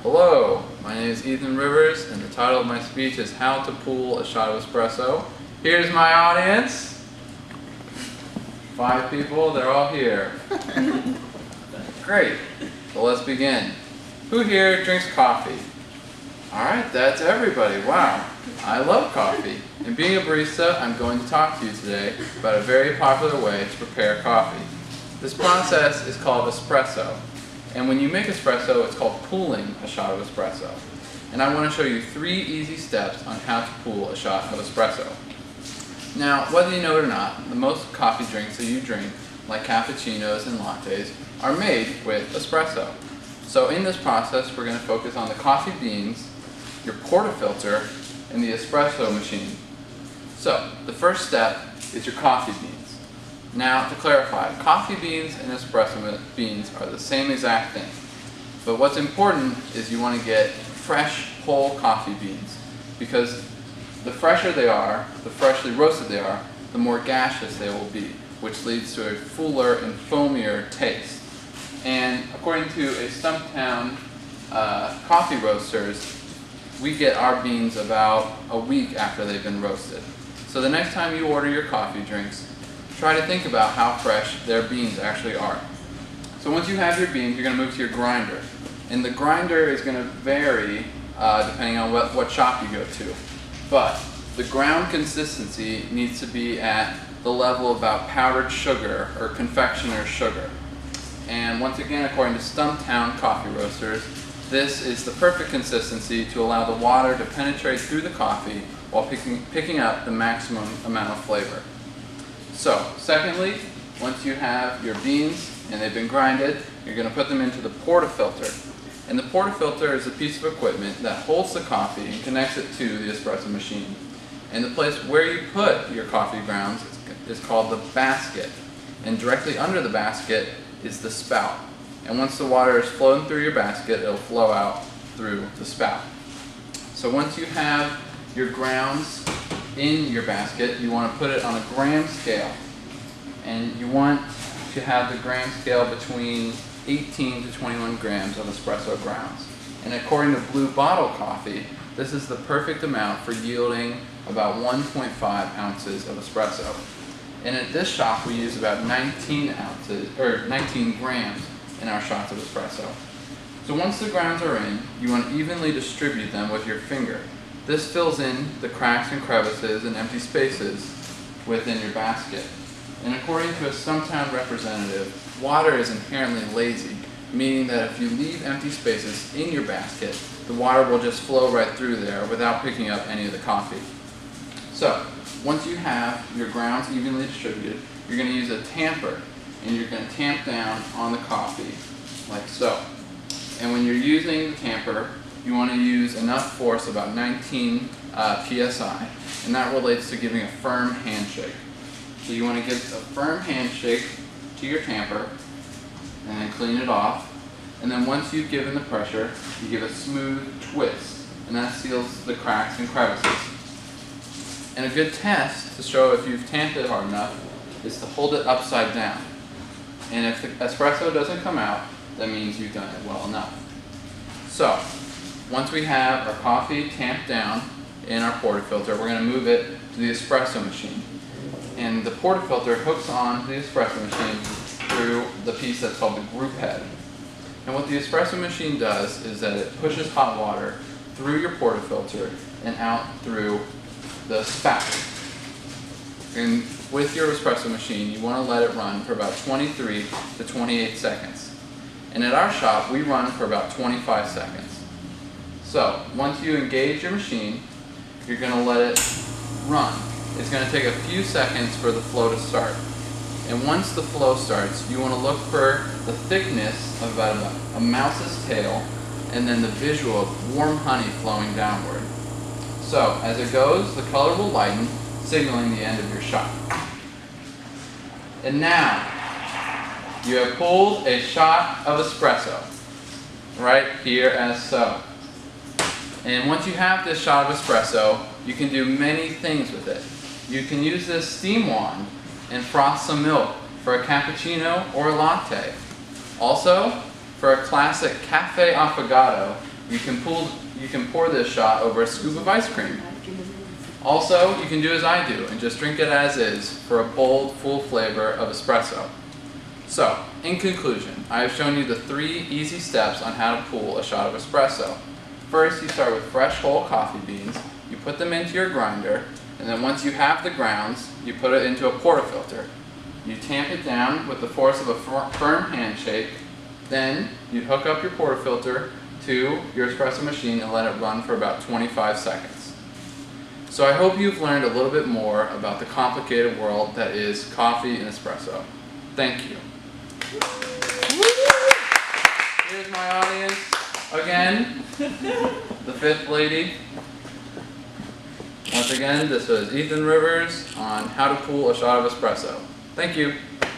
Hello, my name is Ethan Rivers, and the title of my speech is How to Pool a Shot of Espresso. Here's my audience. 5 people, they're all here. Great, so let's begin. Who here drinks coffee? Alright, that's everybody. Wow, I love coffee. And being a barista, I'm going to talk to you today about a very popular way to prepare coffee. This process is called espresso. And when you make espresso, it's called pooling a shot of espresso. And I want to show you 3 easy steps on how to pool a shot of espresso. Now, whether you know it or not, the most coffee drinks that you drink, like cappuccinos and lattes, are made with espresso. So in this process, we're going to focus on the coffee beans, your portafilter, and the espresso machine. So, the first step is your coffee beans. Now, to clarify, coffee beans and espresso beans are the same exact thing. But what's important is you want to get fresh, whole coffee beans. Because the fresher they are, the freshly roasted they are, the more gaseous they will be, which leads to a fuller and foamier taste. And according to a Stumptown coffee roasters, we get our beans about a week after they've been roasted. So the next time you order your coffee drinks, try to think about how fresh their beans actually are. So once you have your beans, you're going to move to your grinder. And the grinder is going to vary depending on what shop you go to. But the ground consistency needs to be at the level of about powdered sugar or confectioner's sugar. And once again, according to Stumptown coffee roasters, this is the perfect consistency to allow the water to penetrate through the coffee while picking up the maximum amount of flavor. So, secondly, once you have your beans and they've been grinded, you're going to put them into the portafilter. And the portafilter is a piece of equipment that holds the coffee and connects it to the espresso machine. And the place where you put your coffee grounds is called the basket. And directly under the basket is the spout. And once the water is flowing through your basket, it'll flow out through the spout. So once you have your grounds in your basket, you want to put it on a gram scale. And you want to have the gram scale between 18 to 21 grams of espresso grounds. And according to Blue Bottle Coffee, this is the perfect amount for yielding about 1.5 ounces of espresso. And at this shop, we use about 19 grams in our shots of espresso. So once the grounds are in, you want to evenly distribute them with your finger. This fills in the cracks and crevices and empty spaces within your basket. And according to a Stumptown representative, water is inherently lazy, meaning that if you leave empty spaces in your basket, the water will just flow right through there without picking up any of the coffee. So, once you have your grounds evenly distributed, you're going to use a tamper, and you're going to tamp down on the coffee, like so. And when you're using the tamper, you want to use enough force, about 19 psi, and that relates to giving a firm handshake. So you want to give a firm handshake to your tamper, and then clean it off. And then once you've given the pressure, you give a smooth twist, and that seals the cracks and crevices. And a good test to show if you've tamped it hard enough is to hold it upside down. And if the espresso doesn't come out, that means you've done it well enough. So, once we have our coffee tamped down in our portafilter, we're going to move it to the espresso machine. And the portafilter hooks on the espresso machine through the piece that's called the group head. And what the espresso machine does is that it pushes hot water through your portafilter and out through the spout. And with your espresso machine, you want to let it run for about 23 to 28 seconds. And at our shop, we run for about 25 seconds. So, once you engage your machine, you're going to let it run. It's going to take a few seconds for the flow to start. And once the flow starts, you want to look for the thickness of about a mouse's tail, and then the visual of warm honey flowing downward. So, as it goes, the color will lighten, signaling the end of your shot. And now, you have pulled a shot of espresso, right here as so. And once you have this shot of espresso, you can do many things with it. You can use this steam wand and froth some milk for a cappuccino or a latte. Also, for a classic cafe affogato, you can pour this shot over a scoop of ice cream. Also, you can do as I do and just drink it as is for a bold, full flavor of espresso. So, in conclusion, I have shown you the 3 easy steps on how to pool a shot of espresso. First, you start with fresh whole coffee beans, you put them into your grinder, and then once you have the grounds, you put it into a portafilter. You tamp it down with the force of a firm handshake, then you hook up your portafilter to your espresso machine and let it run for about 25 seconds. So I hope you've learned a little bit more about the complicated world that is coffee and espresso. Thank you. Here's my audience again, the 5th lady. Once again, this was Ethan Rivers on how to pool a shot of espresso. Thank you.